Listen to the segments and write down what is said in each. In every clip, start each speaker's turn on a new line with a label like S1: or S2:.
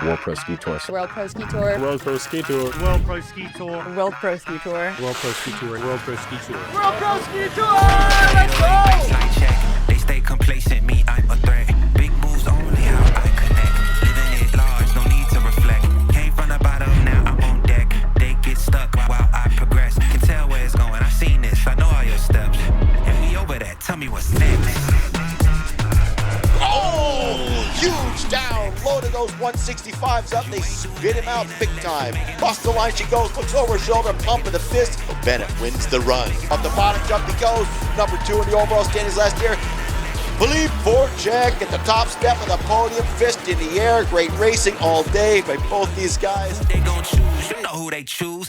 S1: World Pro Ski Tour.
S2: World Pro Ski Tour.
S3: World Pro Ski Tour.
S4: World Pro Ski Tour.
S2: World Pro Ski Tour.
S3: World Pro Ski Tour.
S4: World Pro Ski Tour.
S5: World Pro Ski Tour! Let's go!
S6: They stay complacent, me, I'm a threat. Big moves only how I connect. Living it large, no need to reflect. Came from the bottom, now I'm on deck. They get stuck while I progress. Can tell where it's going, I've seen this, I know all your steps. And we over that, tell me what's next.
S7: Oh, huge down, loaded those 165s up, they spit him out big time. Across the line she goes, looks over her shoulder, pumping the fist. Bennett wins the run. Up the bottom jump he goes, number 2 in the overall standings last year. Philippe Voracek at the top step of the podium, fist in the air. Great racing all day by both these guys.
S6: They gon' choose, you know who they choose.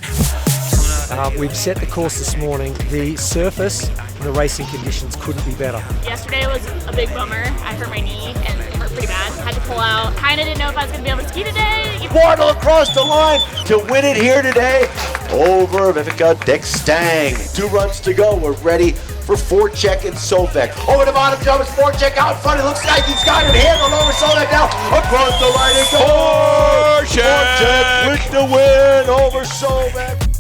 S8: We've set the course this morning. The surface and the racing conditions couldn't be better.
S9: Yesterday was a big bummer. I hurt my knee and it hurt pretty bad. Had to pull out. Kinda didn't know if I was gonna be able to ski today.
S7: Wardle across the line to win it here today over Vivica Dextang. 2 runs to go. We're ready for Voracek and Sovek. Over the bottom jump is Voracek out in front. It looks like he's got it handled over Sovek now. Across the line it goes. Voracek with the win over Sovek.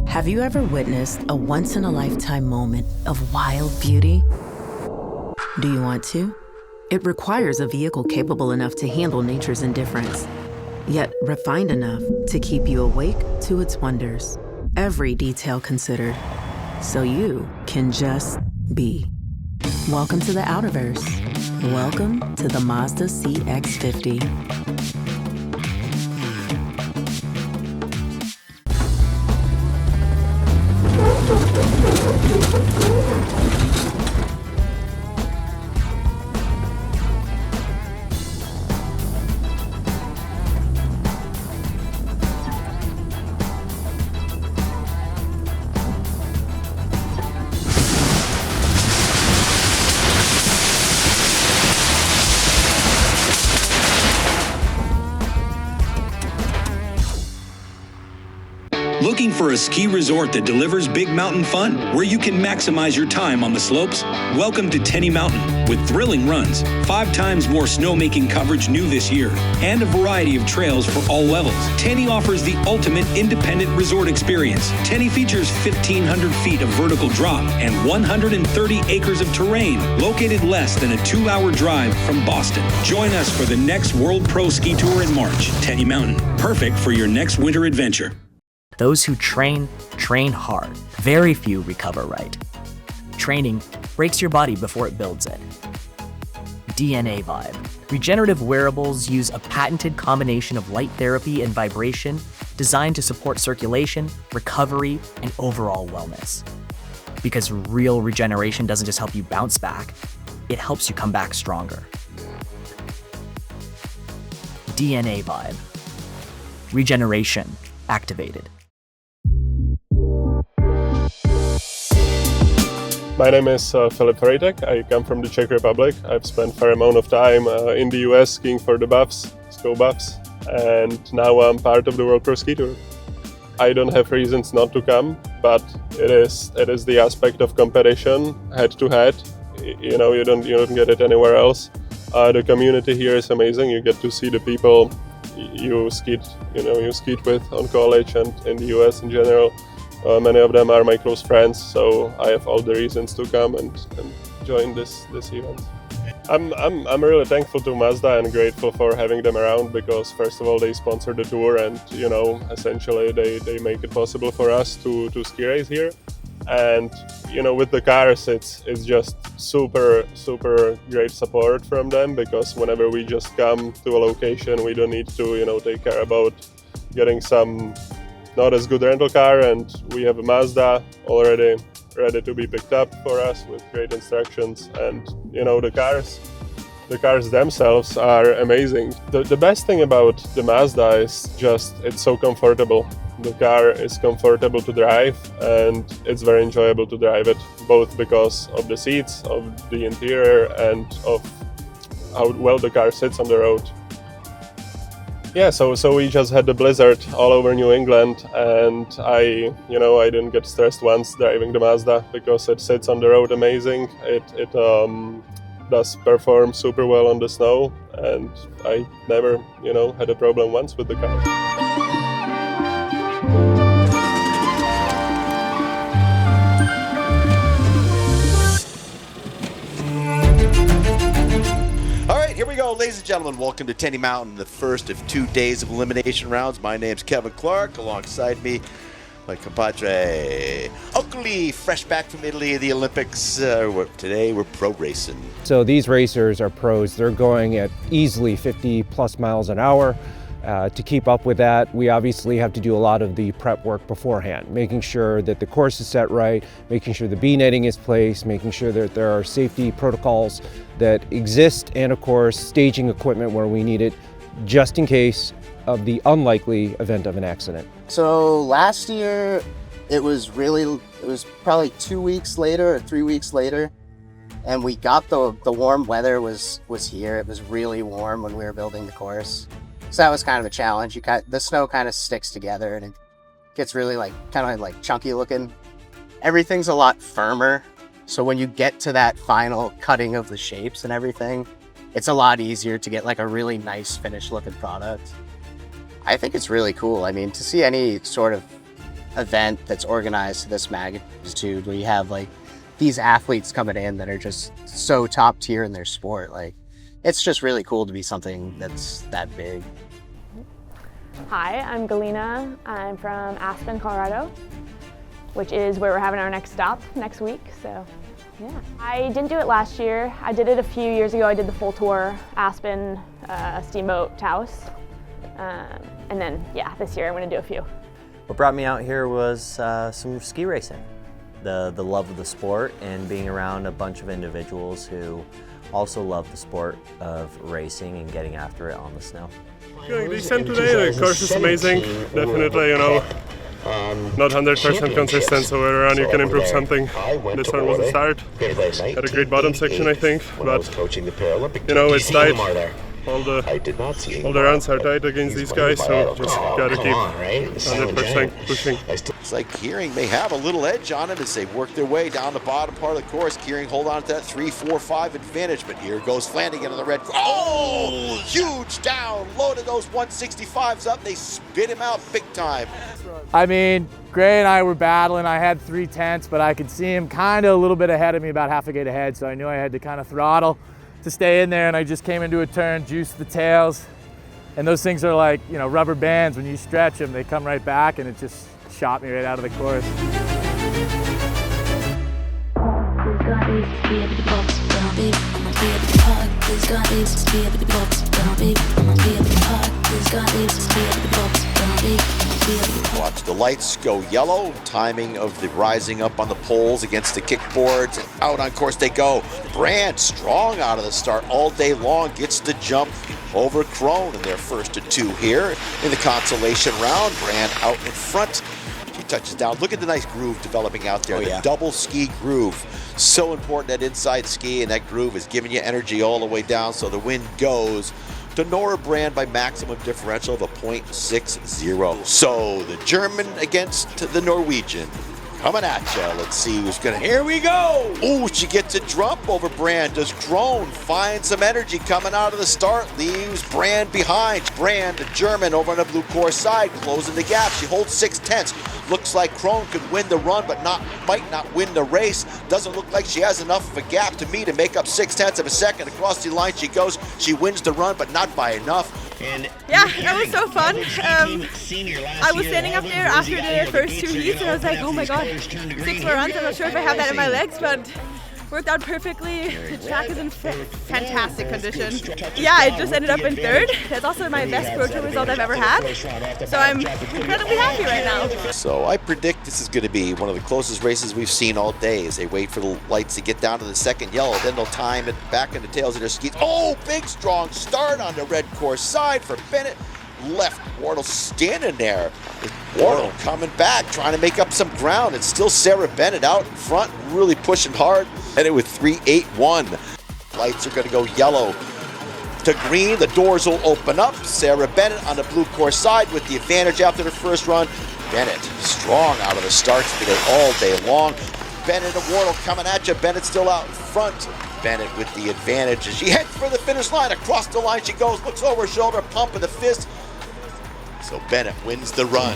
S10: Have you ever witnessed a once-in-a-lifetime moment of wild beauty? Do you want to? It requires a vehicle capable enough to handle nature's indifference, yet refined enough to keep you awake to its wonders. Every detail considered, so you can just be. Welcome to the Outerverse. Welcome to the Mazda CX-50.
S11: Looking for a ski resort that delivers big mountain fun, where you can maximize your time on the slopes? Welcome to Tenny Mountain, with thrilling runs, 5 times more snowmaking coverage new this year, and a variety of trails for all levels. Tenny offers the ultimate independent resort experience. Tenny features 1,500 feet of vertical drop and 130 acres of terrain, located less than a 2-hour drive from Boston. Join us for the next World Pro Ski Tour in March. Tenny Mountain, perfect for your next winter adventure.
S12: Those who train hard. Very few recover right. Training breaks your body before it builds it. DNA Vibe. Regenerative wearables use a patented combination of light therapy and vibration designed to support circulation, recovery, and overall wellness. Because real regeneration doesn't just help you bounce back, it helps you come back stronger. DNA Vibe. Regeneration activated.
S3: My name is Filip Voracek. I come from the Czech Republic. I've spent a fair amount of time in the US skiing for the Buffs, Ski Buffs, and now I'm part of the World Pro Ski Tour. I don't have reasons not to come, but it is the aspect of competition, head to head. You know, you don't get it anywhere else. The community here is amazing. You get to see the people you skied with on college and in the US in general. Many of them are my close friends, so I have all the reasons to come and join this event. I'm really thankful to Mazda and grateful for having them around, because first of all they sponsor the tour, and essentially they make it possible for us to ski race here. And with the cars, it's just super great support from them, because whenever we just come to a location, we don't need to take care about getting some not as good rental car, and we have a Mazda already ready to be picked up for us with great instructions. And the cars themselves are amazing. The best thing about the Mazda is just it's so comfortable. The car is comfortable to drive, and it's very enjoyable to drive it, both because of the seats, of the interior, and of how well the car sits on the road. Yeah, so we just had the blizzard all over New England, and I didn't get stressed once driving the Mazda, because it sits on the road amazing. It does perform super well on the snow, and I never had a problem once with the car.
S7: Here we go, ladies and gentlemen. Welcome to Tenny Mountain, the first of 2 days of elimination rounds. My name's Kevin Clark. Alongside me, my compadre Oakley, fresh back from Italy, the Olympics. Today we're pro racing.
S1: So these racers are pros. They're going at easily 50 plus miles an hour. To keep up with that, we obviously have to do a lot of the prep work beforehand, making sure that the course is set right, making sure the B netting is placed, making sure that there are safety protocols that exist, and of course staging equipment where we need it, just in case of the unlikely event of an accident.
S13: So last year it was probably 2 weeks later or 3 weeks later, and we got the warm weather was here. It was really warm when we were building the course. So that was kind of a challenge. The snow kind of sticks together and it gets really kind of chunky looking. Everything's a lot firmer. So when you get to that final cutting of the shapes and everything, it's a lot easier to get a really nice finished looking product. I think it's really cool. I mean, to see any sort of event that's organized to this magnitude, where you have these athletes coming in that are just so top tier in their sport, it's just really cool to be something that's that big.
S9: Hi, I'm Galina. I'm from Aspen, Colorado, which is where we're having our next stop next week. So, yeah. I didn't do it last year. I did it a few years ago. I did the full tour, Aspen, Steamboat, Taos. And then, yeah, this year I'm going to do a few.
S14: What brought me out here was some ski racing. The love of the sport and being around a bunch of individuals who also love the sport of racing and getting after it on the snow.
S3: Doing decent today. The course is amazing. Definitely, not 100% consistent, so where around you can improve something. This one was the start. Had a great bottom section, I think, but it's tight. All the runs are tight against these guys, so just gotta keep 100% pushing.
S7: It's like Keuring may have a little edge on it as they work their way down the bottom part of the course. Keuring hold on to that 3, 4, 5 advantage, but here goes Flanagan on the red. Oh, huge down, loaded those 165s up. They spit him out big time.
S15: I mean, Gray and I were battling. I had 3 tenths, but I could see him kind of a little bit ahead of me, about half a gate ahead, so I knew I had to kind of throttle to stay in there, and I just came into a turn, juiced the tails, and those things are like, rubber bands. When you stretch them, they come right back, and it just shot me right out of the course.
S7: Watch the lights go yellow. Timing of the rising up on the poles against the kickboards. And out on course they go. Brand strong out of the start all day long. Gets the jump over Crone in their first of 2 here in the consolation round. Brand out in front. She touches down. Look at the nice groove developing out there. The double ski groove. So important, that inside ski, and that groove is giving you energy all the way down. So the wind goes to Nora Brand by maximum differential of a .60. So the German against the Norwegian. coming at you. Let's see who's gonna, here we go! Ooh, she gets a jump over Brand. Does Krohn find some energy coming out of the start, leaves Brand behind. Brand, the German, over on the blue course side, closing the gap. She holds 6/10. Looks like Krohn could win the run, but might not win the race. Doesn't look like she has enough of a gap to me to make up 6/10 of a second. Across the line she goes. She wins the run, but not by enough.
S2: Yeah, that was so fun. I was standing up there after the first 2 heats and I was like, oh my god, 6 more runs. I'm not sure if I have that in my legs, but worked out perfectly. The track is in fantastic condition. Yeah, I just ended up in 3rd. That's also my best Pro Tour result I've ever had. So I'm incredibly happy right now.
S7: So I predict this is going to be one of the closest races we've seen all day as they wait for the lights to get down to the second yellow. Then they'll time it back in the tails of their skis. Oh, big strong start on the red course side for Bennett. Left Wardle standing there. Wardle coming back, trying to make up some ground. It's still Sarah Bennett out in front, really pushing hard. Headed with 3.81. Lights are going to go yellow to green. The doors will open up. Sarah Bennett on the blue course side with the advantage after the first run. Bennett strong out of the starts today all day long. Bennett and Wardle coming at you. Bennett still out in front. Bennett with the advantage as she heads for the finish line. Across the line she goes, looks over her shoulder, pumping the fist. So Bennett wins the run.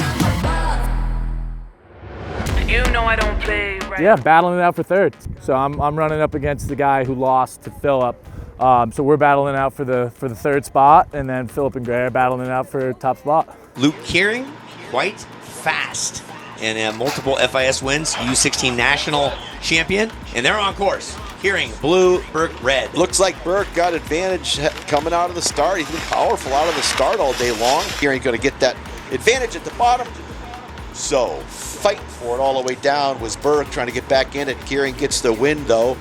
S16: You know I don't play right.
S15: Yeah, battling it out for 3rd. So I'm running up against the guy who lost to Phillip. So we're battling out for the 3rd spot, and then Phillip and Gray are battling it out for top spot.
S17: Luke Kearing, quite fast, and multiple FIS wins, U16 national champion, and they're on course. Kearing, blue, Burke, red.
S7: Looks like Burke got advantage coming out of the start. He's been powerful out of the start all day long. Kearing's going to get that advantage at the bottom. So fighting for it all the way down was Burke trying to get back in it. Kearing gets the win though.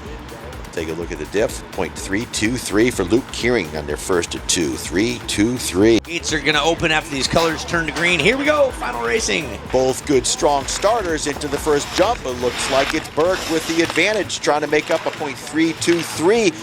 S7: Take a look at the diff. 0.323 for Luke Kearing on their first of 2. 3.23.
S17: Gates are going to open after these colors turn to green. Here we go, final racing.
S7: Both good, strong starters into the first jump. It looks like it's Burke with the advantage, trying to make up a 0.323.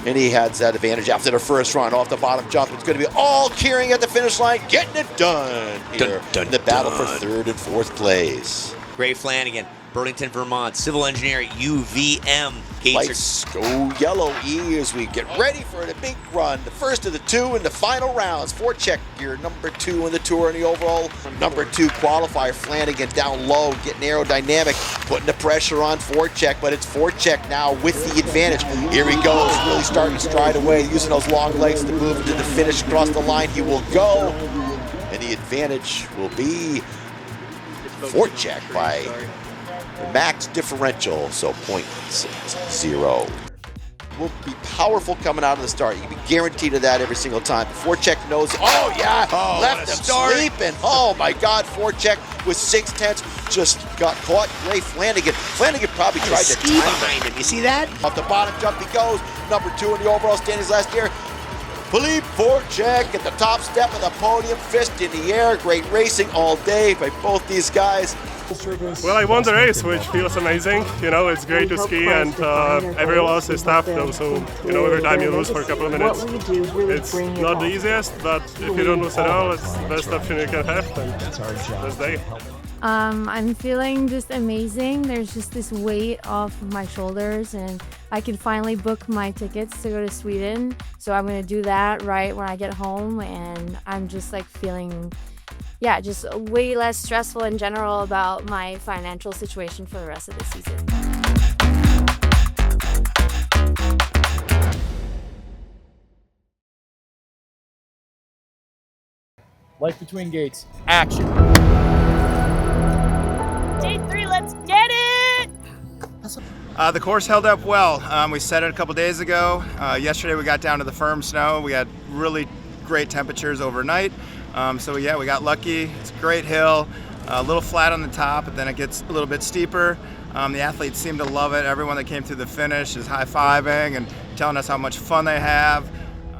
S7: And he has that advantage after the first run off the bottom jump. It's going to be all Kearing at the finish line, getting it done here in the battle for 3rd and 4th place.
S17: Gray Flanagan, Burlington, Vermont, civil engineer at UVM.
S7: Lights go yellow E as we get ready for the big run. The first of the 2 in the final rounds. Forecheck gear, number 2 in the tour in the overall. Number 2 qualifier, Flanagan down low, getting aerodynamic, putting the pressure on Forecheck, but it's Forecheck now with the advantage. Here he goes, really starting to stride away, using those long legs to move into the finish. Across the line he will go, and the advantage will be Forecheck by the max differential, so 0.60. Will be powerful coming out of the start. You can be guaranteed of that every single time. Forecheck knows, oh yeah, left him sleeping. Oh my God, Forecheck with 6/10 just got caught. Gray Flanagan. Flanagan probably tried to time
S17: behind him. You see that?
S7: Off the bottom jump he goes. Number 2 in the overall standings last year. Philippe Forecheck at the top step of the podium, fist in the air. Great racing all day by both these guys.
S3: Well, I won the race, which feels amazing. You know, it's great to ski, and every loss is tough, though. So, you know, every time you lose for a couple of minutes, it's not the easiest, but if you don't lose at all, it's the best option you can have, and this day.
S18: I'm feeling just amazing. There's just this weight off of my shoulders, and I can finally book my tickets to go to Sweden. So I'm gonna do that right when I get home, and I'm just like feeling, yeah, just way less stressful in general about my financial situation for the rest of the season.
S15: Life between gates, action.
S2: Day 3, let's get it!
S19: The course held up well. We set it a couple days ago. Yesterday we got down to the firm snow. We had really great temperatures overnight. So yeah, we got lucky. It's a great hill, a little flat on the top, but then it gets a little bit steeper. The athletes seem to love it. Everyone that came through the finish is high-fiving and telling us how much fun they have.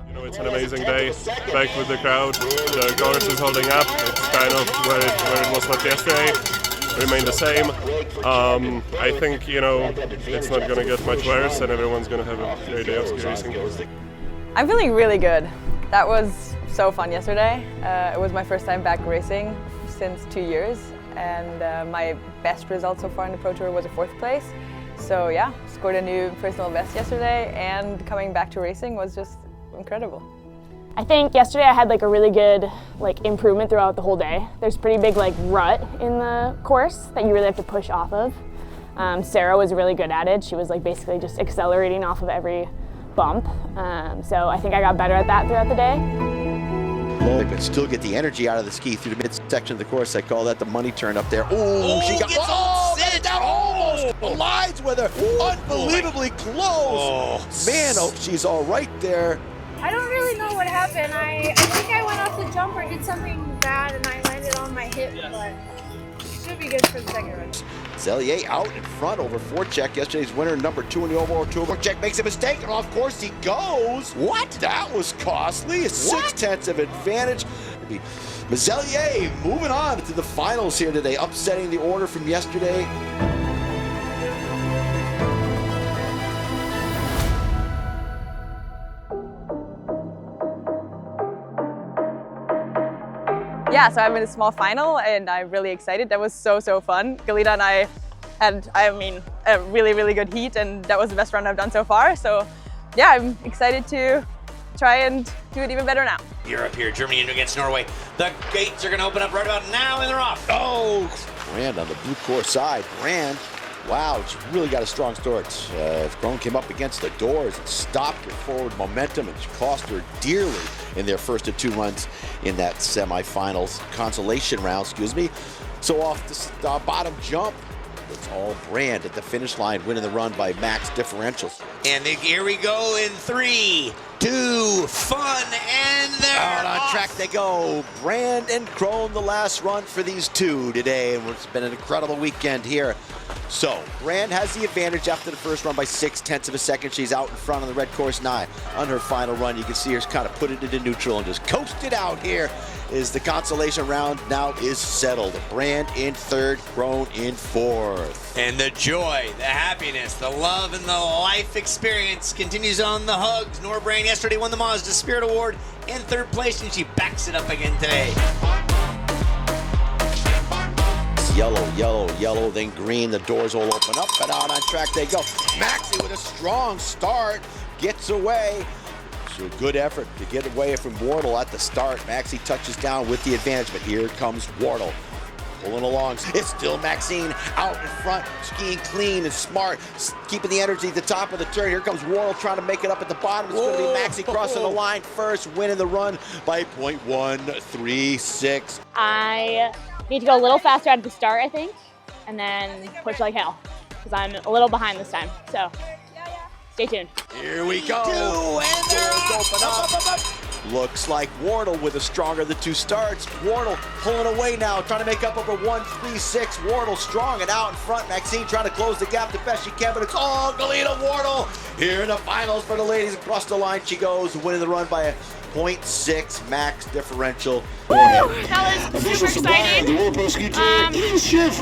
S3: You know, it's an amazing day, back with the crowd. The course is holding up. It's kind of where it was like yesterday. Remain the same. I think, you know, it's not going to get much worse, and everyone's going to have a great day of ski racing.
S2: I'm feeling really good. That was so fun yesterday. It was my first time back racing since 2 years,
S20: and my best result so far in the Pro Tour was a 4th place. So yeah, scored a new personal best yesterday, and coming back to racing was just incredible.
S9: I think yesterday I had like a really good improvement throughout the whole day. There's a pretty big rut in the course that you really have to push off of. Sarah was really good at it. She was basically just accelerating off of every bump. So I think I got better at that throughout the day.
S7: But still get the energy out of the ski through the midsection of the course. I call that the money turn up there. Ooh, she got got it down, almost aligns with her. Unbelievably close. Man, she's all right there.
S18: I don't really know what happened. I think I went off the jump or did something bad and I landed on my hip, but should be good for the second run.
S7: Zellier out in front over Voracek, yesterday's winner, number 2 in the overall tour. Voracek makes a mistake, and off course he goes. What? That was costly. A 6/10 of advantage. Zellier moving on to the finals here today, upsetting the order from yesterday.
S20: Yeah, so I'm in a small final and I'm really excited. That was so fun. Galina and I had, a really good heat, and that was the best run I've done so far. So yeah, I'm excited to try and do it even better now.
S17: Europe here, Germany against Norway. The gates are going to open up right about now, and they're off.
S7: Oh, Brand on the blue course side. Brand, wow, she really got a strong start. Krohn came up against the doors and stopped her forward momentum, and she cost her dearly in their first of 2 runs in that semifinals consolation round, So off the bottom jump, it's all Brand at the finish line, winning the run by max differentials.
S17: And here we go in 3, 2, fun, and they're
S7: out on track they go. Brand and Krohn, the last run for these two today, and it's been an incredible weekend here. So Brand has the advantage after the first run by 6/10 of a second. She's out in front on the red course 9. On her final run, you can see her kind of put it into neutral and just coasted out here as the consolation round now is settled. Brand in 3rd, Krohn in 4th.
S17: And the joy, the happiness, the love, and the life experience continues on the hugs. Nora Brand yesterday won the Mazda Spirit Award in 3rd place, and she backs it up again today.
S7: Yellow, then green. The doors all open up, and out on track they go. Maxie with a strong start, gets away. So good effort to get away from Wardle at the start. Maxie touches down with the advantage, but here comes Wardle. Pulling along. It's still Maxine out in front, skiing clean and smart, keeping the energy at the top of the turn. Here comes Wardle trying to make it up at the bottom. It's going to be Maxie crossing the line first, winning the run by 0.136.
S9: I need to go a little faster at the start, I think, and then push like hell, because I'm a little behind this time. So stay tuned.
S7: Here we go. And doors open up. Looks like Wardle with a stronger of the 2 starts. Wardle pulling away now, trying to make up over 136. Wardle strong and out in front. Maxine trying to close the gap the best she can, but it's all Galina Wardle here in the finals for the ladies. Across the line she goes, winning the run by a 0.6 max differential.
S9: Woo! That was super exciting.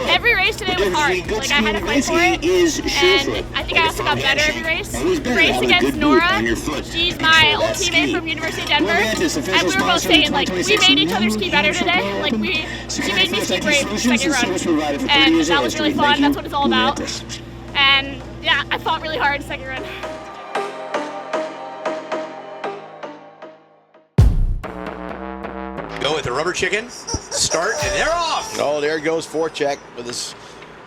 S9: Every race today was hard. I had to fight for it, and I think I also got better every race. The race against Nora, she's my old teammate from University of Denver, and we were both saying we made each other ski better today. She made me ski great the second run, and that was really fun. That's what it's all about. And yeah, I fought really hard the second run.
S17: Go with the rubber chicken, start, and they're off.
S7: Oh, there goes Voracek with his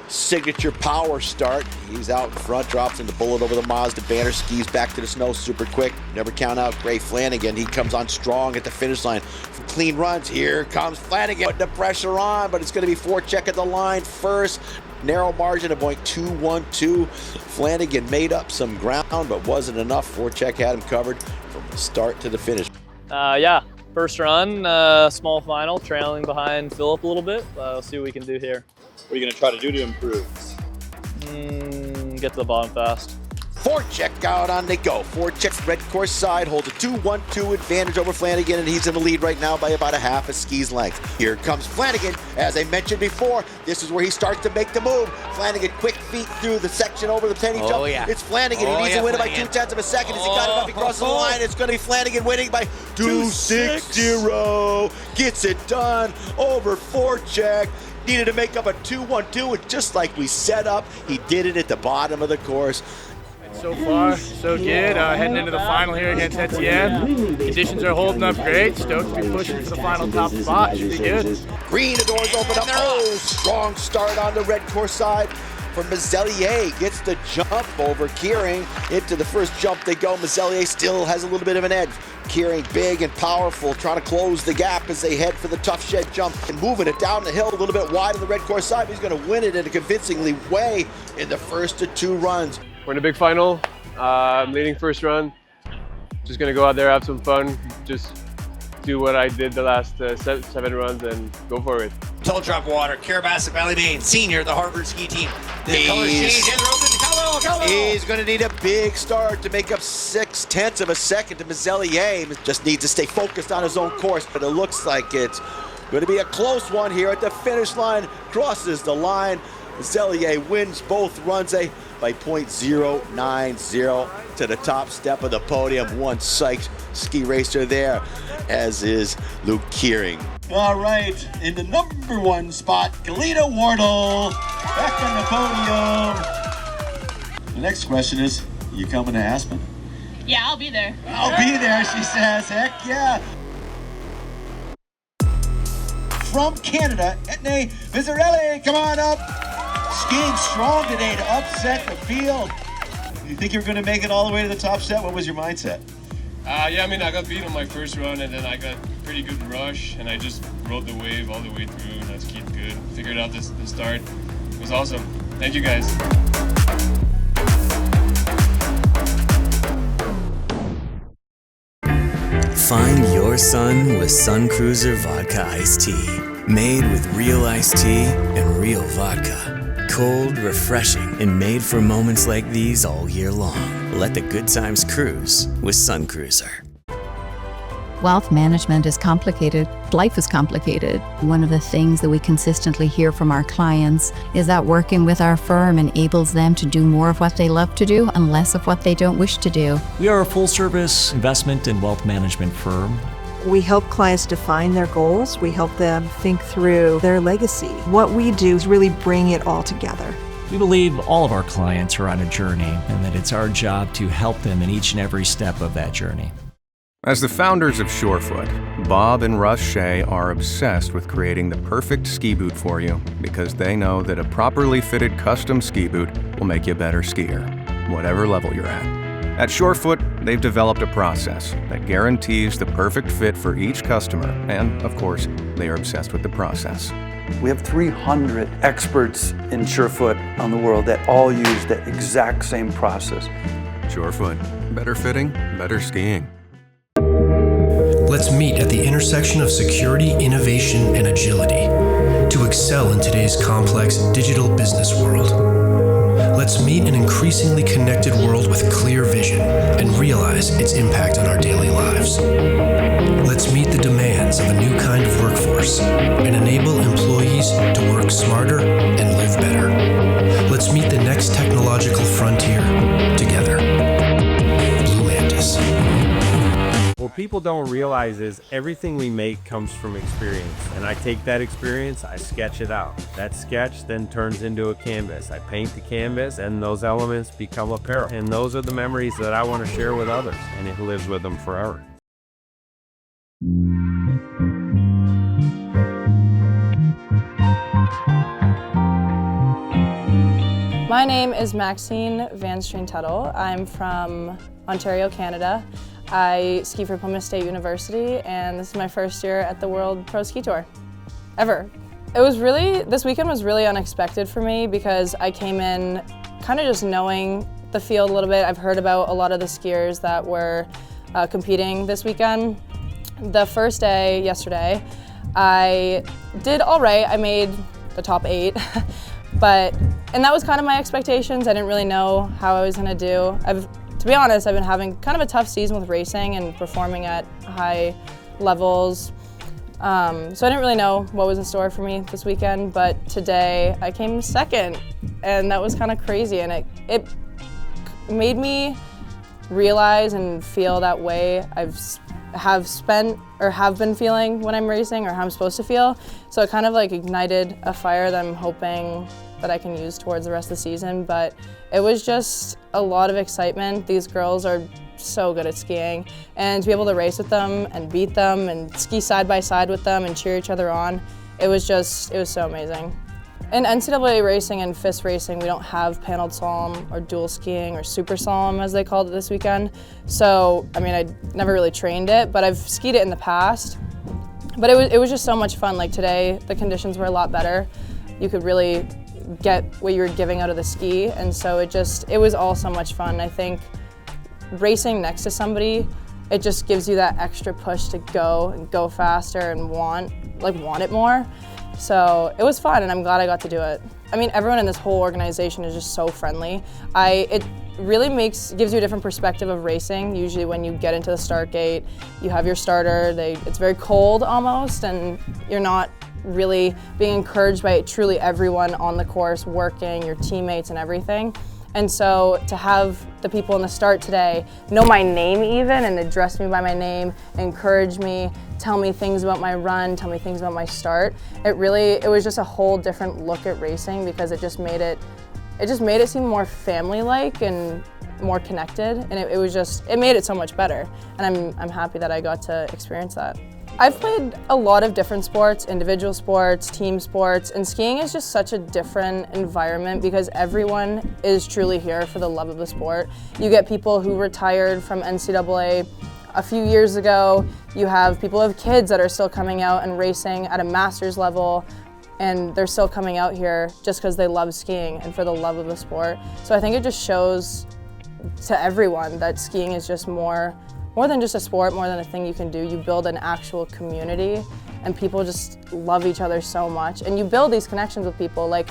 S7: signature power start. He's out in front, drops in the bullet over the Mazda banner, skis back to the snow super quick. Never count out Gray Flanagan. He comes on strong at the finish line for clean runs. Here comes Flanagan, putting the pressure on, but it's going to be Voracek at the line first. Narrow margin of 0.212. Flanagan made up some ground, but wasn't enough. Voracek had him covered from the start to the finish.
S21: Yeah. First run, small final, trailing behind Philip a little bit. We'll see what we can do here.
S22: What are you going to try to do to improve?
S21: Get to the bottom fast.
S7: Voracek out on the go. Voracek's red course side holds a 2-1-2 advantage over Flanagan, and he's in the lead right now by about a half a ski's length. Here comes Flanagan. As I mentioned before, this is where he starts to make the move. Flanagan, quick feet through the section over the penny jump.
S17: Yeah.
S7: It's Flanagan. He needs to win it by 2/10 of a second. As he got it up, he crosses the line. It's going to be Flanagan winning by 2.60. Gets it done over Voracek. Needed to make up a 2-1-2, and just like we set up, he did it at the bottom of the course.
S15: So far, so good. Heading into the final here against Etienne. Conditions are holding up great. Stoked to be pushing for the final top spot. Should be good.
S7: Green, the doors open up. Oh, strong start on the red course side for Mazelier. Gets the jump over Kearing. Into the first jump they go. Mazelier still has a little bit of an edge. Kearing big and powerful, trying to close the gap as they head for the tough shed jump and moving it down the hill a little bit wide on the red course side. He's going to win it in a convincingly way in the first of 2 runs.
S4: We're in a big final. I'm leading first run. Just gonna go out there, have some fun, just do what I did the last 7 runs and go for it.
S17: Tall drop water, Carabas Valley Main, senior, the Harvard ski team. The colors change, and they're open to Caldwell.
S7: He's going to need a big start to make up 0.6 of a second to Mazelier. Just needs to stay focused on his own course, but it looks like it's going to be a close one here at the finish line. Crosses the line. Mazelier wins both runs by 0.090 to the top step of the podium. One psyched ski racer there, as is Luke Kearing. All right, in the number 1 spot, Galina Wardle back on the podium. The next question is, you coming to Aspen?
S5: Yeah, I'll be there.
S7: I'll be there, she says. Heck yeah. From Canada, Etne Vizzarelli, come on up. Skiing strong today to upset the field. You think you're going to make it all the way to the top set? What was your mindset?
S4: Yeah, I mean, I got beat on my first run, and then I got pretty good rush, and I just rode the wave all the way through, and I skied good. Figured out the start. It was awesome. Thank you, guys.
S23: Find your sun with Sun Cruiser Vodka Iced Tea. Made with real iced tea and real vodka. Cold, refreshing, and made for moments like these all year long. Let the good times cruise with Sun Cruiser.
S24: Wealth management is complicated. Life is complicated. One of the things that we consistently hear from our clients is that working with our firm enables them to do more of what they love to do and less of what they don't wish to do.
S25: We are a full-service investment and wealth management firm.
S26: We help clients define their goals. We help them think through their legacy. What we do is really bring it all together.
S25: We believe all of our clients are on a journey and that it's our job to help them in each and every step of that journey.
S27: As the founders of Surefoot, Bob and Russ Shea are obsessed with creating the perfect ski boot for you because they know that a properly fitted custom ski boot will make you a better skier, whatever level you're at. At Surefoot, they've developed a process that guarantees the perfect fit for each customer, and of course, they are obsessed with the process.
S28: We have 300 experts in Surefoot on the world that all use that exact same process.
S27: Surefoot, better fitting, better skiing.
S29: Let's meet at the intersection of security, innovation, and agility to excel in today's complex digital business world. Let's meet an increasingly connected world with clear vision and realize its impact on our daily lives. Let's meet the demands of a new kind of workforce and enable employees to work smarter and live better. Let's meet the next technological frontier together. Blue Mantis.
S30: What people don't realize is everything we make comes from experience, and I take that experience, I sketch it out. That sketch then turns into a canvas. I paint the canvas, and those elements become apparel. And those are the memories that I want to share with others, and it lives with them forever.
S20: My name is Maxine Van Streen-Tuttle. I'm from Ontario, Canada. I ski for Plymouth State University, and this is my first year at the World Pro Ski Tour, ever. This weekend was really unexpected for me because I came in kind of just knowing the field a little bit. I've heard about a lot of the skiers that were competing this weekend. The first day, yesterday, I did all right. I made the top 8, and that was kind of my expectations. I didn't really know how I was gonna do. To be honest, I've been having kind of a tough season with racing and performing at high levels. So I didn't really know what was in store for me this weekend, but today I came second, and that was kind of crazy, and it made me realize and feel that way I've have spent or have been feeling when I'm racing, or how I'm supposed to feel. So it kind of like ignited a fire that I'm hoping that I can use towards the rest of the season. But it was just a lot of excitement. These girls are so good at skiing, and to be able to race with them and beat them and ski side by side with them and cheer each other on, it was so amazing. In NCAA racing and FIS racing, we don't have paneled slalom or dual skiing or super slalom, as they called it this weekend. So, I mean, I never really trained it, but I've skied it in the past. But it was just so much fun. Like today, the conditions were a lot better. You could really get what you were giving out of the ski, and so it was all so much fun. I think racing next to somebody, it just gives you that extra push to go faster and want it more. So it was fun, and I'm glad I got to do it. I mean, everyone in this whole organization is just so friendly. It really gives you a different perspective of racing. Usually when you get into the start gate, you have your starter, it's very cold almost, and you're not really being encouraged by truly everyone on the course working, your teammates and everything. And so to have the people in the start today know my name even and address me by my name, encourage me, tell me things about my run, tell me things about my start, it was just a whole different look at racing, because it just made it seem more family-like and more connected, and it made it so much better. And I'm happy that I got to experience that. I've played a lot of different sports, individual sports, team sports, and skiing is just such a different environment because everyone is truly here for the love of the sport. You get people who retired from NCAA a few years ago. You have people who have kids that are still coming out and racing at a master's level, and they're still coming out here just because they love skiing and for the love of the sport. So I think it just shows to everyone that skiing is just more than just a sport, more than a thing you can do. You build an actual community, and people just love each other so much. And you build these connections with people. Like,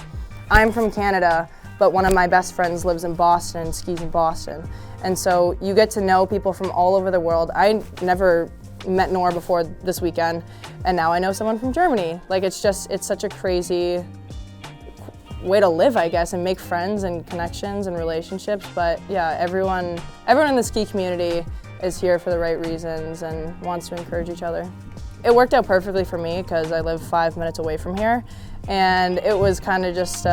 S20: I'm from Canada, but one of my best friends lives in Boston and skis in Boston. And so you get to know people from all over the world. I never met Nora before this weekend, and now I know someone from Germany. Like, it's such a crazy way to live, I guess, and make friends and connections and relationships. But yeah, everyone in the ski community is here for the right reasons and wants to encourage each other. It worked out perfectly for me because I live 5 minutes away from here, and it was kind of just,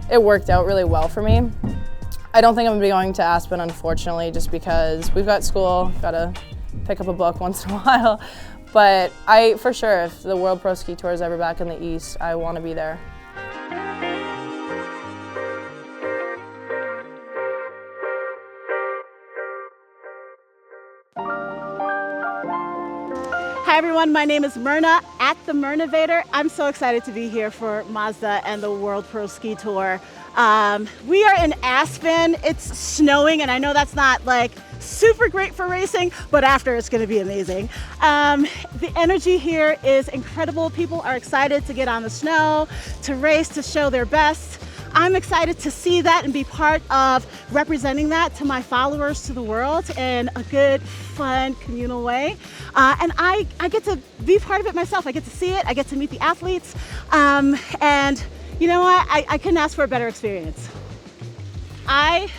S20: it worked out really well for me. I don't think I'm gonna be going to Aspen, unfortunately, just because we've got school, gotta pick up a book once in a while. But for sure, if the World Pro Ski Tour is ever back in the East, I wanna be there.
S1: Hi everyone, my name is Myrna at the Myrnavator. I'm so excited to be here for Mazda and the World Pro Ski Tour. We are in Aspen. It's snowing, and I know that's not like super great for racing, but after it's going to be amazing. The energy here is incredible. People are excited to get on the snow, to race, to show their best. I'm excited to see that and be part of representing that to my followers, to the world, in a good, fun, communal way. And I get to be part of it myself. I get to see it. I get to meet the athletes. And you know what? I couldn't ask for a better experience. I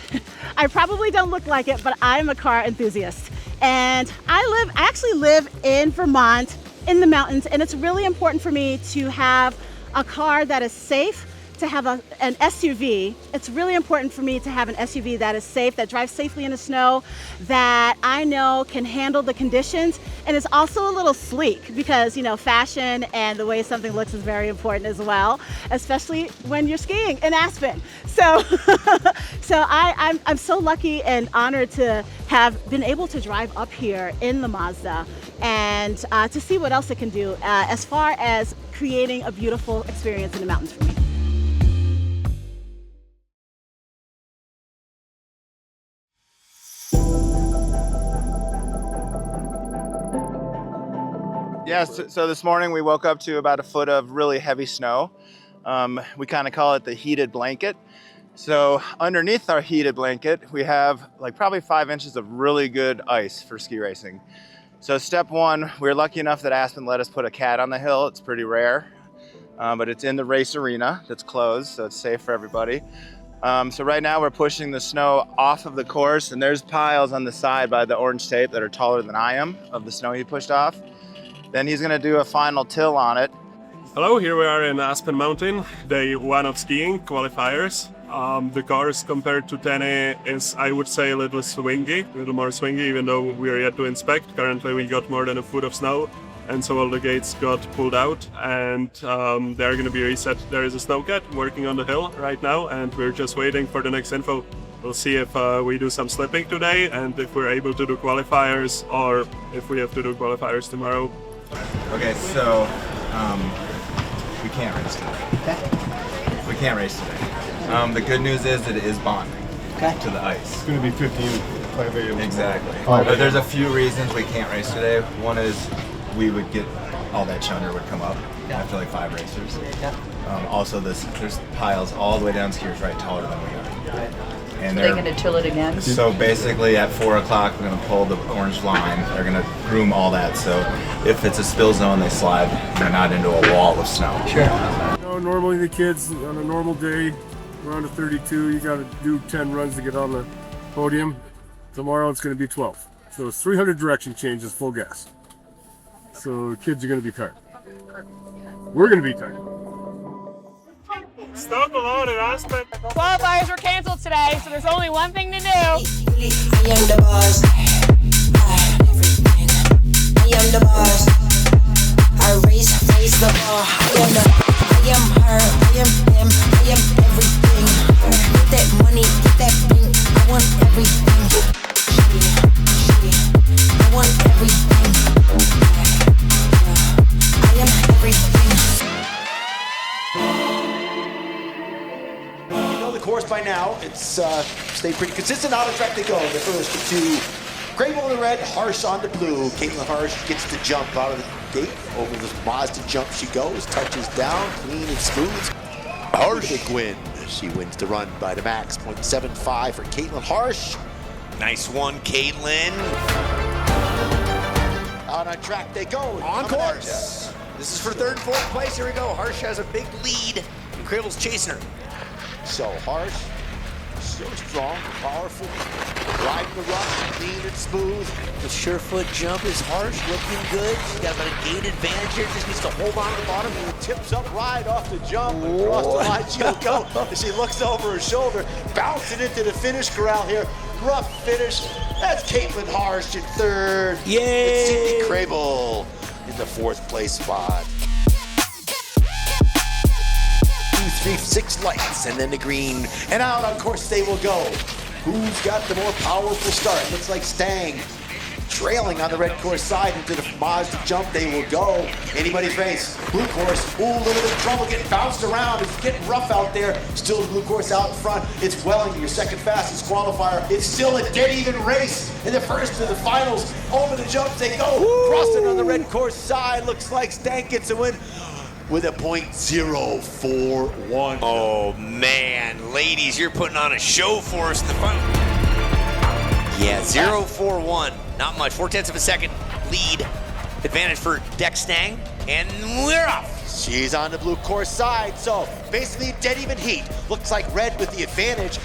S1: probably don't look like it, but I'm a car enthusiast. And I actually live in Vermont, in the mountains, and it's really important for me to have a car that is safe, to have an SUV. It's really important for me to have an SUV that is safe, that drives safely in the snow, that I know can handle the conditions, and is also a little sleek, because you know, fashion and the way something looks is very important as well, especially when you're skiing in Aspen. So, I'm so lucky and honored to have been able to drive up here in the Mazda and to see what else it can do as far as creating a beautiful experience in the mountains for me.
S19: Yes, so this morning we woke up to about a foot of really heavy snow. We kind of call it the heated blanket. So underneath our heated blanket, we have like probably 5 inches of really good ice for ski racing. So step one, we were lucky enough that Aspen let us put a cat on the hill. It's pretty rare, but it's in the race arena that's closed, so it's safe for everybody. So right now we're pushing the snow off of the course, and there's piles on the side by the orange tape that are taller than I am of the snow he pushed off. Then he's gonna do a final till on it.
S3: Hello, here we are in Aspen Mountain, day 1 of skiing qualifiers. The course compared to Tene is, I would say, a little more swingy, even though we are yet to inspect. Currently we got more than a foot of snow, and so all the gates got pulled out, and they're going to be reset. There is a snowcat working on the hill right now, and we're just waiting for the next info. We'll see if we do some slipping today, and if we're able to do qualifiers, or if we have to do qualifiers tomorrow.
S19: Okay, so we can't race today. We can't race today. The good news is that it is bonding to the ice.
S3: It's going to be 5 a.m.
S19: Exactly. But there's a few reasons we can't race today. One is we would get all that chunder would come up after like 5 racers. Also, there's piles all the way down skiers right taller than we are. And
S5: they're going to till it again?
S19: So basically at 4 o'clock we're going to pull the orange line. They're going to groom all that, so if it's a spill zone they slide not into a wall of snow.
S3: Sure. Normally the kids on a normal day, around a 32, you got to do 10 runs to get on the podium. Tomorrow it's going to be 12. So it's 300 direction changes full gas. So kids are going to be tired. We're going to be tired. Stop alone in Aspen.
S9: Qualifiers were canceled today, so there's only one thing to do.
S6: I am the boss. I am the boss. I raise the bar. I am her. I am him. I am everything. Get that money, get that pink. I want everything. I want everything. I am everything.
S7: The course by now, it's stayed pretty consistent. On the track they go. The first of two. Grable on the red, Harsh on the blue. Caitlin Harsh gets the jump out of the gate. Over the Mazda jump she goes, touches down, clean and smooth. Harsh. Big win. She wins the run by the max. 0.75 for Caitlin Harsh.
S17: Nice one, Caitlin.
S7: Out on track they go.
S17: On course. This is for 3rd and 4th place. Here we go. Harsh has a big lead, and Grable's chasing her.
S7: So Harsh, so strong, powerful, riding the rough, clean and smooth. The Surefoot jump is Harsh, looking good. She's got about a gate advantage here, just needs to hold on to the bottom. And tips up right off the jump, and across the line she'll go. As she looks over her shoulder, bouncing into the finish corral here. Rough finish. That's Caitlin Harsh in 3rd.
S17: Yay!
S7: It's Sydney Grable in the 4th place spot. 2, 3, 6 lights, and then the green, and out on course they will go. Who's got the more powerful start? Looks like Stang trailing on the red course side into the Mazda jump. They will go. Anybody's race. Blue course. Ooh, a little bit of trouble getting bounced around. It's getting rough out there. Still the blue course out in front. It's Welling, your second fastest qualifier. It's still a dead even race in the first of the finals. Over the jumps they go. Woo! Crossing on the red course side. Looks like Stang gets a win with a .041.
S17: Oh man, ladies, you're putting on a show for us in the final. Yeah, 0.41, not much. 0.4 of a second lead. Advantage for Dex Stang, and we're off.
S7: She's on the blue course side, so basically dead even heat. Looks like red with the advantage.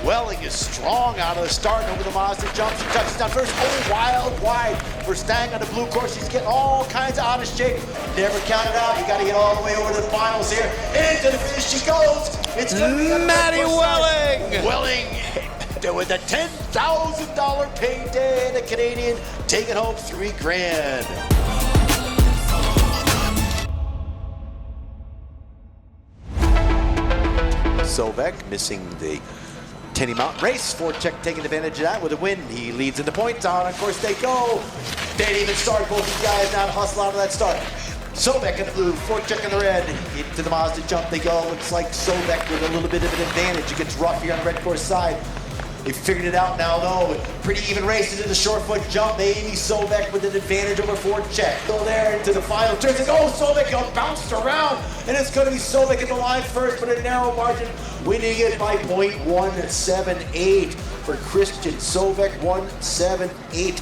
S7: Welling is strong out of the start over the Mazda jump. She touches down first. Oh, wild wide for Stang on the blue course. She's getting all kinds of out of shape. Never count it out. You got to get all the way over to the finals here. Into the finish she goes. It's going to be
S17: Maddie Welling.
S7: Welling with a $10,000 payday. The Canadian taking home $3,000. Sovek missing the Tenny Mountain race. Voracek taking advantage of that with a win. He leads in the points. On course they go. They didn't even start. Both these guys now to hustle out of that start. Sovek in the blue, Voracek in the red. Into the Mazda jump they go. Looks like Sovek with a little bit of an advantage. It gets rough here on the red course side. They figured it out now though. Pretty even race into the short foot jump. Maybe Sovek with an advantage over Voracek. Go there into the final turns. Oh, Sovek got bounced around. And it's going to be Sovek in the line first, but a narrow margin. Winning it by .178 for Christian Sovek, 178.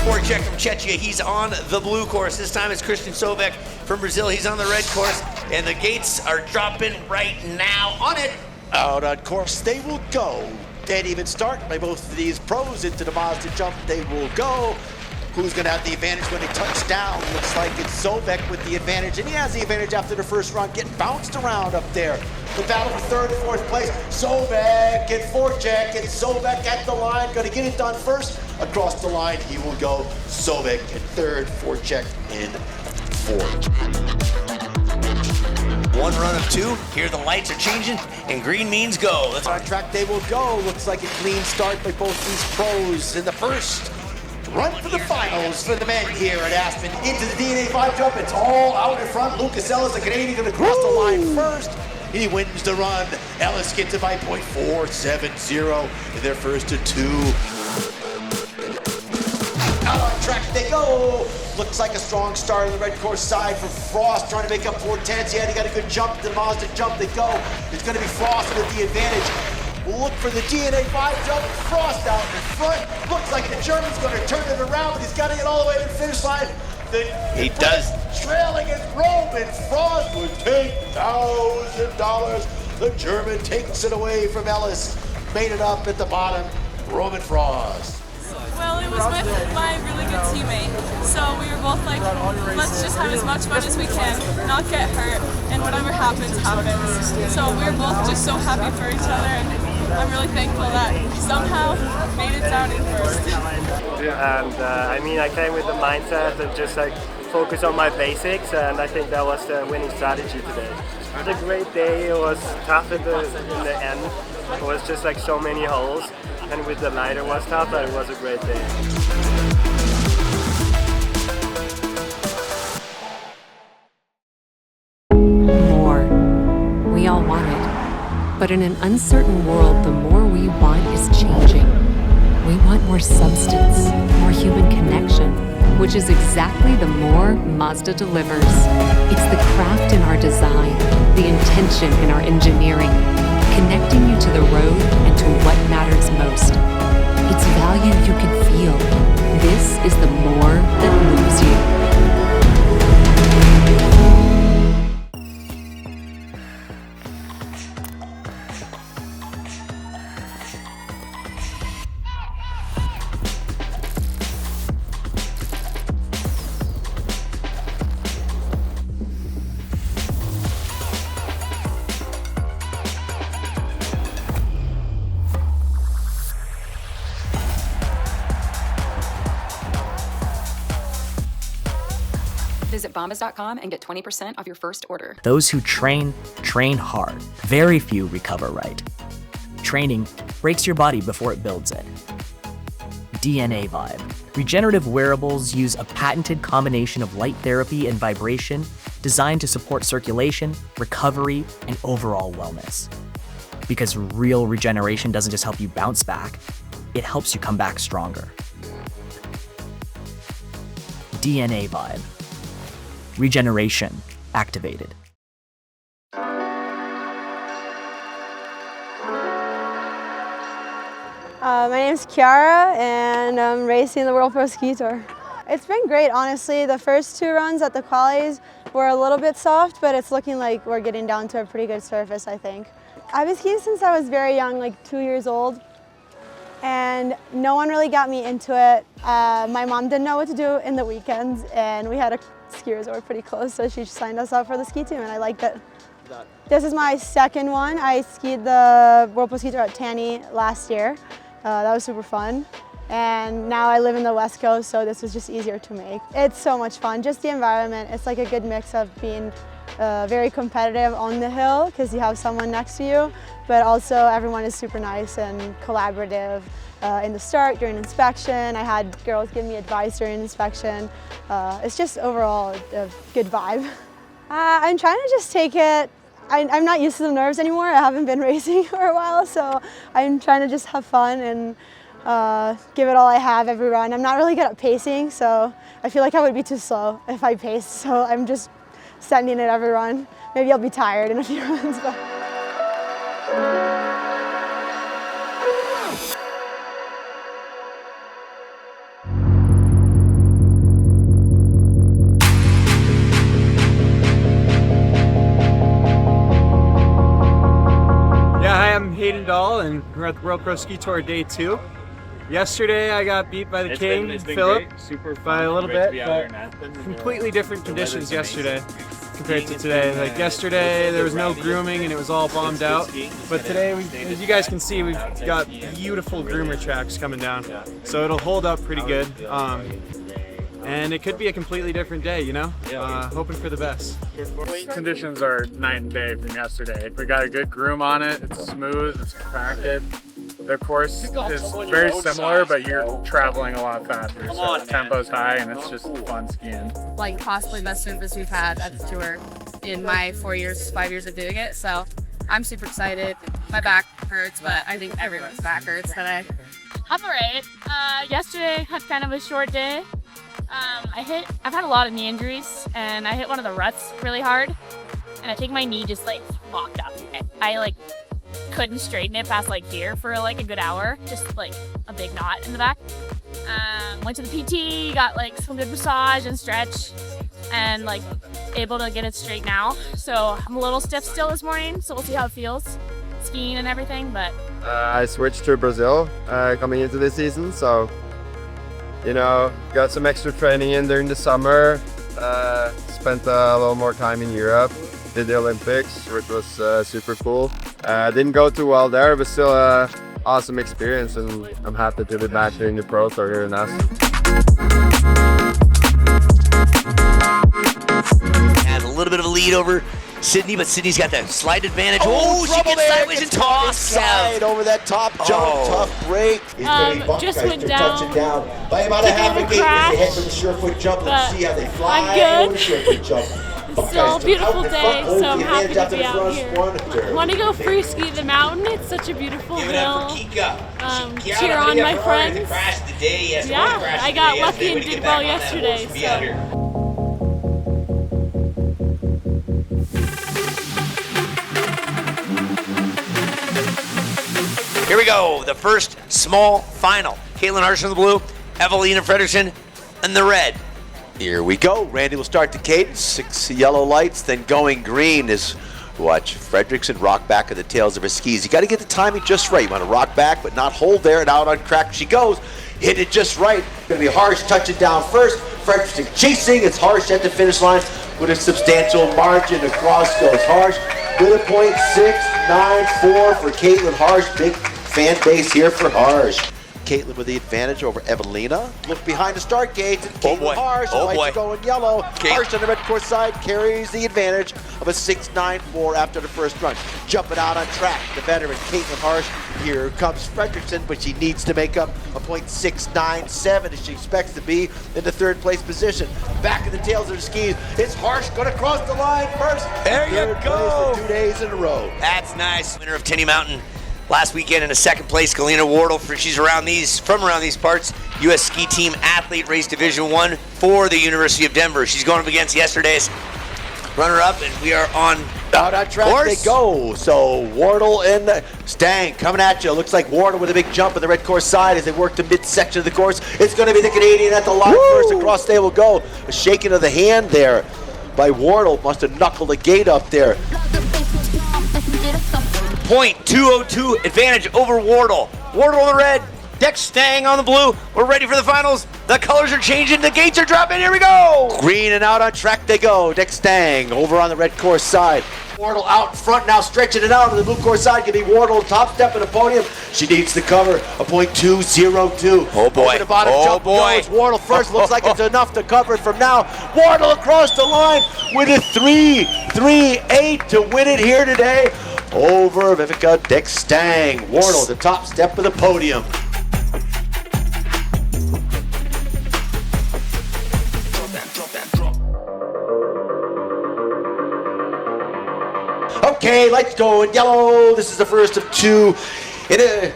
S17: Voracek from Czechia, he's on the blue course. This time it's Christian Sovek from Brazil. He's on the red course. And the gates are dropping right now on it.
S7: Out on course they will go. Dead even start by both of these pros into the Mazda jump. They will go. Who's going to have the advantage when they touch down? Looks like it's Sovek with the advantage, and he has the advantage after the first run, getting bounced around up there. The battle for third and fourth place. Sovek and Voracek, and Sovek at the line, going to get it done first. Across the line, he will go. Sovek in third, Voracek in fourth.
S17: One run of two. Here the lights are changing, and green means go. Let's
S7: on track they will go. Looks like a clean start by both these pros in the first run for the finals for the men here at Aspen. Into the DNA 5 jump. It's all out in front. Lucas Ellis, the Canadian, going to cross the line first. He wins the run. Ellis gets it by .470 in their first to two. Out on track they go. Looks like a strong start on the red course side for Frost, trying to make up 4/10. Yeah, he got a good jump. The Mazda jump they go. It's going to be Frost with the advantage. We'll look for the DNA 5 jump. Frost out in front. Looks like the German's going to turn it around, but he's got to get all the way to the finish line.
S17: He does.
S7: Trailing is Roman Frost with $10,000. The German takes it away from Ellis. Made it up at the bottom. Roman Frost.
S2: Well, it was with my really good teammate, so we were both like, let's just have as much fun as we can, not get hurt, and whatever happens, happens. So we were both just so happy for each other, and I'm really thankful that we somehow made it down in first.
S5: And I mean, I came with the mindset of just like focus on my basics, and I think that was the winning strategy today. It was a great day. It was tough in the end. It was just like so many holes. And with the light it was tough, but it was a great day.
S8: More. We all want it. But in an uncertain world, the more we want is changing. We want more substance, more human connection, which is exactly the more Mazda delivers. It's the craft in our design, the intention in our engineering, connecting you to the road and to what matters most. It's value you can feel. This is the more that moves you.
S10: Visit bombas.com and get 20% off your first order.
S11: Those who train, train hard. Very few recover right. Training breaks your body before it builds it. DNA Vibe. Regenerative wearables use a patented combination of light therapy and vibration designed to support circulation, recovery, and overall wellness. Because real regeneration doesn't just help you bounce back, it helps you come back stronger. DNA Vibe. Regeneration activated.
S12: My name is Kiara, and I'm racing the World Pro Ski Tour. It's been great, honestly. The first two runs at the qualies were a little bit soft, but it's looking like we're getting down to a pretty good surface, I think. I've been skiing since I was very young, like 2 years old, and no one really got me into it. My mom didn't know what to do in the weekends, and we had a ski resort pretty close, so she signed us up for the ski team, and I liked it. This is my second one. I skied the World Pro Ski Tour at Tanny last year. That was super fun. And now I live in the West Coast, so this was just easier to make. It's so much fun, just the environment. It's like a good mix of being very competitive on the hill because you have someone next to you, but also everyone is super nice and collaborative in the start, during inspection. I had girls give me advice during inspection. It's just overall a good vibe. I'm trying to just take it. I'm not used to the nerves anymore. I haven't been racing for a while, so I'm trying to just have fun and give it all I have every run. I'm not really good at pacing, so I feel like I would be too slow if I paced, so I'm just sending it every run. Maybe I'll be tired in a few runs, but.
S4: Hayden Dahl, and we're at the World Pro Ski Tour Day 2. Yesterday I got beat by the King, Philip, by a little bit, but completely different conditions yesterday compared to today. Like yesterday there was no grooming and it was all bombed out, but today, as you guys can see, we've got beautiful groomer tracks coming down, so it'll hold up pretty good. And it could be a completely different day, you know? Hoping for the best.
S13: Conditions are night and day from yesterday. We got a good groom on it, it's smooth, it's compacted. The course is very similar, but you're traveling a lot faster, so the tempo's high and it's just fun skiing.
S14: Like possibly the best surface we've had at the tour in my 5 years of doing it, so I'm super excited. My back hurts, but I think everyone's back hurts today.
S15: I'm alright. Yesterday had kind of a short day. I've had a lot of knee injuries, and I hit one of the ruts really hard, and I think my knee just like locked up. I like couldn't straighten it past like here for like a good hour, just like a big knot in the back. Went to the PT, got like some good massage and stretch, and like able to get it straight now. So I'm a little stiff still this morning, so we'll see how it feels, skiing and everything. But
S16: I switched to Brazil coming into this season, so you know, got some extra training in during the summer. Spent a little more time in Europe. Did the Olympics, which was super cool. Didn't go too well there, but still an awesome experience, and I'm happy to be back doing the Pro Tour here in Aspen.
S17: Had a little bit of a lead over Sydney, but Sydney's got that slight advantage. Oh, she gets sideways and tossed out.
S7: Over that top jump, tough break.
S15: Just went down.
S7: Touching down by about a half a gate as they head for the surefoot jump. Let's see how they fly.
S15: I'm
S7: over the surefoot jump.
S15: It's still a beautiful day, so I'm happy to be out here. I want to go free ski the mountain. It's such a beautiful hill. Cheer on my friends. Yeah, I got lucky and did well yesterday. So.
S17: Here we go, the first small final. Caitlin Harsh in the blue, Evelina Fredrickson in the red.
S7: Here we go. Randy will start the cadence. 6 yellow lights, then going green is watch Fredrickson rock back at the tails of her skis. You got to get the timing just right. You want to rock back, but not hold there, and out on crack she goes. Hit it just right. Going to be Harsh touching down first. Fredrickson chasing. It's Harsh at the finish line with a substantial margin. Across goes Harsh with a .694 for Caitlin Harsh. Big fan base here for Harsh. Caitlin with the advantage over Evelina. Look behind the start gate. Caitlin Harsh. The lights going yellow. Harsh on the red course side carries the advantage of a 6.94 after the first run. Jumping out on track, the veteran Caitlin Harsh. Here comes Fredrickson, but she needs to make up a .697 as she expects to be in the third place position. Back in the tails of the skis. It's Harsh going to cross the line first.
S17: There you go.
S7: For 2 days in a row.
S17: That's nice. Winner of Tenny Mountain last weekend in a second place, Galena Wardle. She's from around these parts. U.S. Ski Team athlete, race Division I for the University of Denver. She's going up against yesterday's runner-up, and we are on
S7: out on track course. They go. So Wardle and Stang coming at you. Looks like Wardle with a big jump on the red course side as they work the midsection of the course. It's going to be the Canadian at the line first. Across they will go. A shaking of the hand there by Wardle. Must have knuckled the gate up there.
S17: .202 advantage over Wardle. Wardle on the red, Dex Stang on the blue. We're ready for the finals. The colors are changing, the gates are dropping, here we go!
S7: Green and out on track they go. Dex Stang over on the red course side. Wardle out in front now, stretching it out on the blue course side. Can be Wardle top step of the podium. She needs to cover a .202.
S17: Oh boy,
S7: over the bottom jump goes. Wardle first, looks like it's enough to cover it from now. Wardle across the line with a 3.38 to win it here today over Vivica Dex Stang. Wardle the top step of the podium. Okay, lights going yellow. This is the first of two in a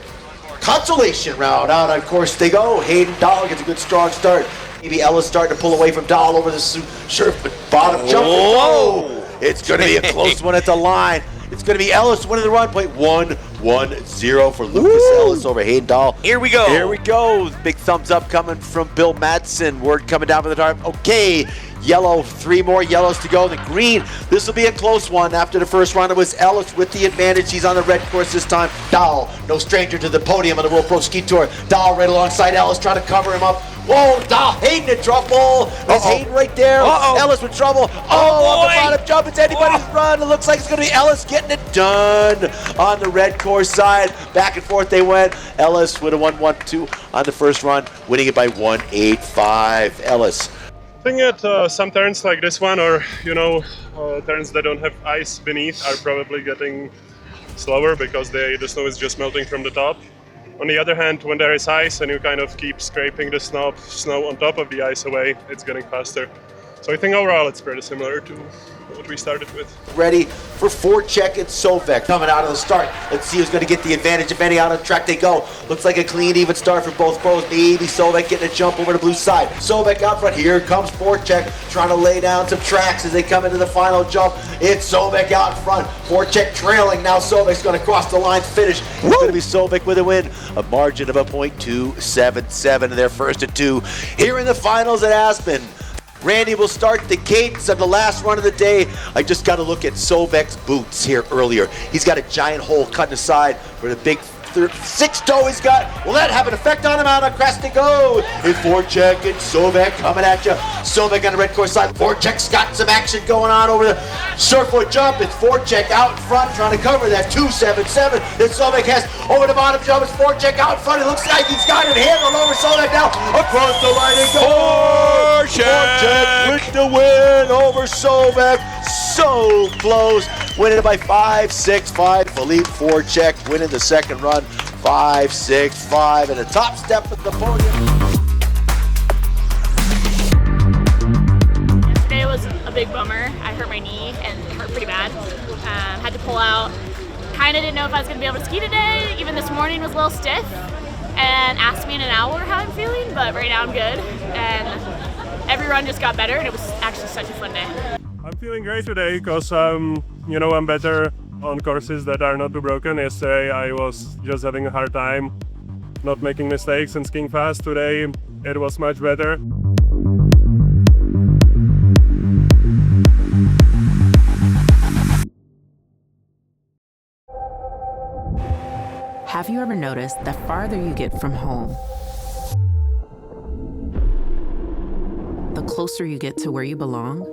S7: consolation round. Out on course they go. Hayden Dahl gets a good strong start. Maybe Ellis starting to pull away from Dahl over the surf, but bottom jump. Whoa! It's going to be a close one at the line. It's going to be Ellis winning the run. .110 for Lucas Ellis over Hayden Dahl.
S17: Here we go.
S7: Here we go. Big thumbs up coming from Bill Madsen. Word coming down from the top. Okay, yellow, 3 more yellows to go. The green, this will be a close one. After the first round, it was Ellis with the advantage. He's on the red course this time. Dahl, no stranger to the podium on the World Pro Ski Tour. Dahl right alongside Ellis, trying to cover him up. Whoa, Dahl, Hayden in trouble. There's Hayden right there. Ellis with trouble. On the bottom jump, it's anybody's run. It looks like it's going to be Ellis getting it done on the red course side. Back and forth they went. Ellis would have won 1-2 on the first run, winning it by 1:8.5. Ellis.
S3: I think at some turns like this one, or turns that don't have ice beneath, are probably getting slower because the snow is just melting from the top. On the other hand, when there is ice and you kind of keep scraping the snow on top of the ice away, it's getting faster. So I think overall it's pretty similar to what we started with.
S7: Ready for Voracek and Sovek coming out of the start. Let's see who's going to get the advantage of any. Out on the track they go. Looks like a clean, even start for both pros. Maybe Sovek getting a jump over the blue side. Sovek out front. Here comes Voracek trying to lay down some tracks as they come into the final jump. It's Sovek out in front. Voracek trailing. Now Sovek's going to cross the line to finish. It's going to be Sovek with a win. A margin of a .277 in their first of 2. Here in the finals at Aspen. Randy will start the cadence of the last run of the day. I just got to look at Sovek's boots here earlier. He's got a giant hole cut aside for the big 6-toe he's got. Will that have an effect on him? Out on crest it goes. It's Voracek and Sovek coming at you. Sovek on the red course side. Voracek's got some action going on over the surfboard jump. It's Voracek out in front trying to cover that 277 that Sovek has over the bottom jump. It's Voracek out in front. It looks like he's got it handled over Sovek now. Across the line it goes. Voracek with the win over Sovek. So close. Winning it by 5.65. Philippe Voracek winning the second run. 5.65 and a top step at the podium.
S15: Yesterday was a big bummer. I hurt my knee and it hurt pretty bad. Had to pull out. Kind of didn't know if I was going to be able to ski today. Even this morning was a little stiff. And asked me in an hour how I'm feeling, but right now I'm good. And every run just got better and it was actually such a fun day.
S3: I'm feeling great today because I'm better on courses that are not too broken. Yesterday I was just having a hard time not making mistakes and skiing fast. Today it was much better.
S18: Have you ever noticed the farther you get from home, the closer you get to where you belong?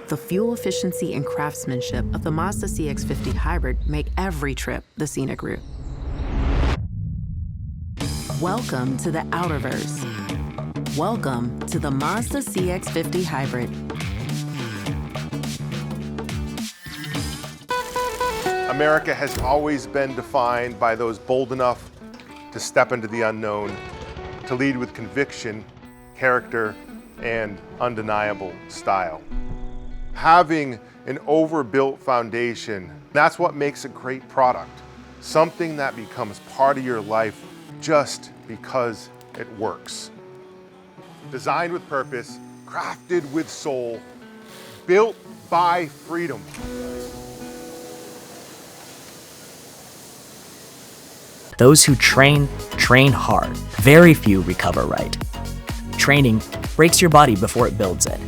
S18: The fuel efficiency and craftsmanship of the Mazda CX-50 Hybrid make every trip the scenic route. Welcome to the Outerverse. Welcome to the Mazda CX-50 Hybrid.
S21: America has always been defined by those bold enough to step into the unknown, to lead with conviction, character, and undeniable style. Having an overbuilt foundation, that's what makes a great product. Something that becomes part of your life just because it works. Designed with purpose, crafted with soul, built by freedom.
S11: Those who train hard. Very few recover right. Training breaks your body before it builds it.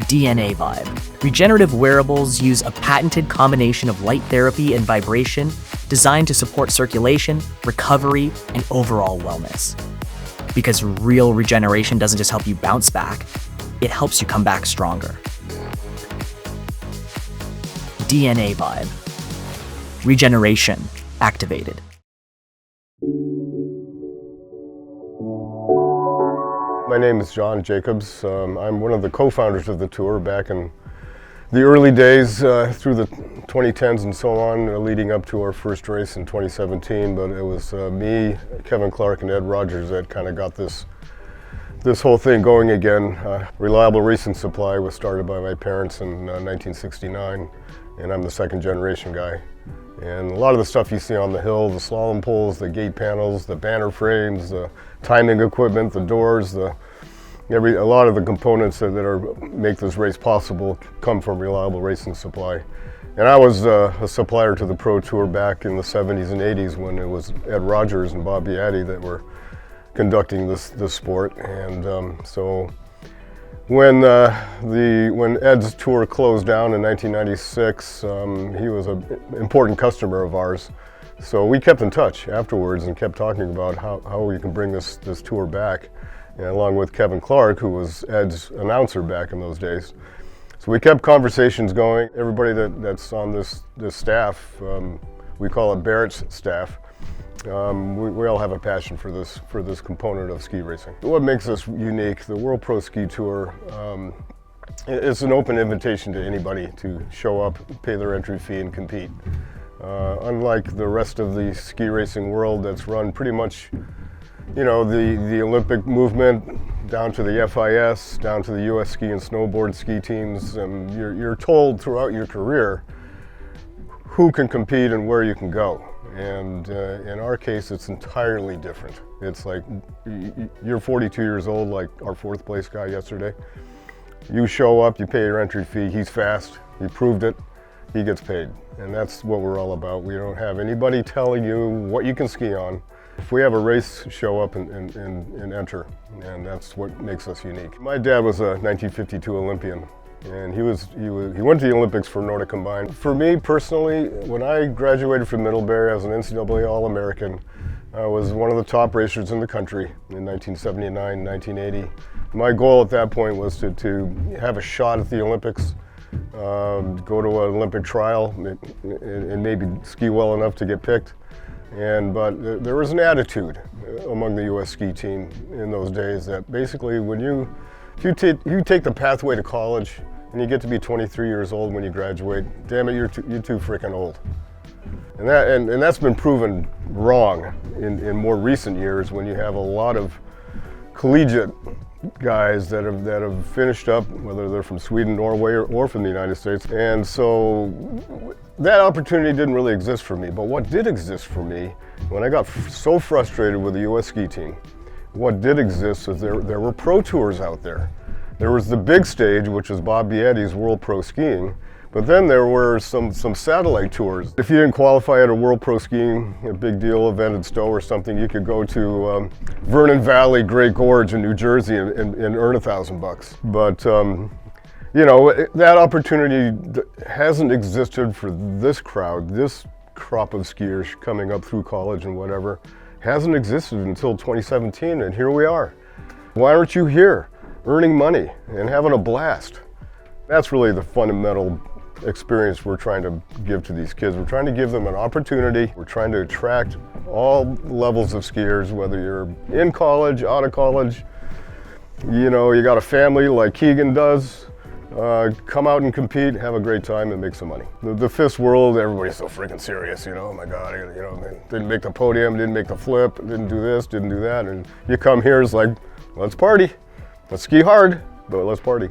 S11: DNA Vibe. Regenerative wearables use a patented combination of light therapy and vibration designed to support circulation, recovery, and overall wellness. Because real regeneration doesn't just help you bounce back, it helps you come back stronger. DNA Vibe. Regeneration activated.
S22: My name is John Jacobs. I'm one of the co-founders of the tour back in the early days through the 2010s and so on, leading up to our first race in 2017. But it was me, Kevin Clark, and Ed Rogers that kind of got this whole thing going again. Reliable Racing Supply was started by my parents in 1969, and I'm the second generation guy. And a lot of the stuff you see on the hill, the slalom poles, the gate panels, the banner frames, the timing equipment, the doors, a lot of the components that make this race possible come from Reliable Racing Supply. And I was a supplier to the Pro Tour back in the 70s and 80s when it was Ed Rogers and Bobby Addy that were conducting this sport. And so when Ed's tour closed down in 1996, he was an important customer of ours. So we kept in touch afterwards and kept talking about how we can bring this tour back, and along with Kevin Clark, who was Ed's announcer back in those days. So we kept conversations going. Everybody that's on this staff, we call it Barrett's staff. We all have a passion for this component of ski racing. What makes us unique, the World Pro Ski Tour, it's an open invitation to anybody to show up, pay their entry fee, and compete. Unlike the rest of the ski racing world that's run pretty much, you know, the Olympic movement down to the FIS, down to the US ski and snowboard ski teams, you're told throughout your career who can compete and where you can go. And in our case, it's entirely different. It's like, you're 42 years old, like our 4th place guy yesterday. You show up, you pay your entry fee, he's fast, he proved it, he gets paid. And that's what we're all about. We don't have anybody telling you what you can ski on. If we have a race, show up and enter, and that's what makes us unique. My dad was a 1952 Olympian, and he went to the Olympics for Nordic Combined. For me personally, when I graduated from Middlebury as an NCAA All-American, I was one of the top racers in the country in 1979, 1980. My goal at that point was to have a shot at the Olympics, go to an Olympic trial, and maybe ski well enough to get picked. But there was an attitude among the U.S. ski team in those days that basically when you take the pathway to college and you get to be 23 years old when you graduate, damn it, you're too freaking old. And that's been proven wrong in more recent years when you have a lot of collegiate guys that have finished up, whether they're from Sweden, Norway, or from the United States. And so that opportunity didn't really exist for me. But what did exist for me, when I got so frustrated with the U.S. ski team, what did exist is there were pro tours out there. There was the big stage, which was Bob Bietti's World Pro Skiing, but then there were some satellite tours. If you didn't qualify at a World Pro Skiing, a big deal event at Stowe or something, you could go to Vernon Valley, Great Gorge in New Jersey and earn $1,000. But you know, that opportunity hasn't existed for this crowd, this crop of skiers coming up through college and whatever, hasn't existed until 2017, and here we are. Why aren't you here, earning money and having a blast? That's really the fundamental experience we're trying to give to these kids. We're trying to give them an opportunity. We're trying to attract all levels of skiers, whether you're in college, out of college, you know, you got a family like Keegan does, come out and compete, have a great time, and make some money. The FIS world, everybody's so freaking serious, you know, oh my God, you know, didn't make the podium, didn't make the flip, didn't do this, didn't do that, and you come here, it's like, let's party, let's ski hard, but let's party.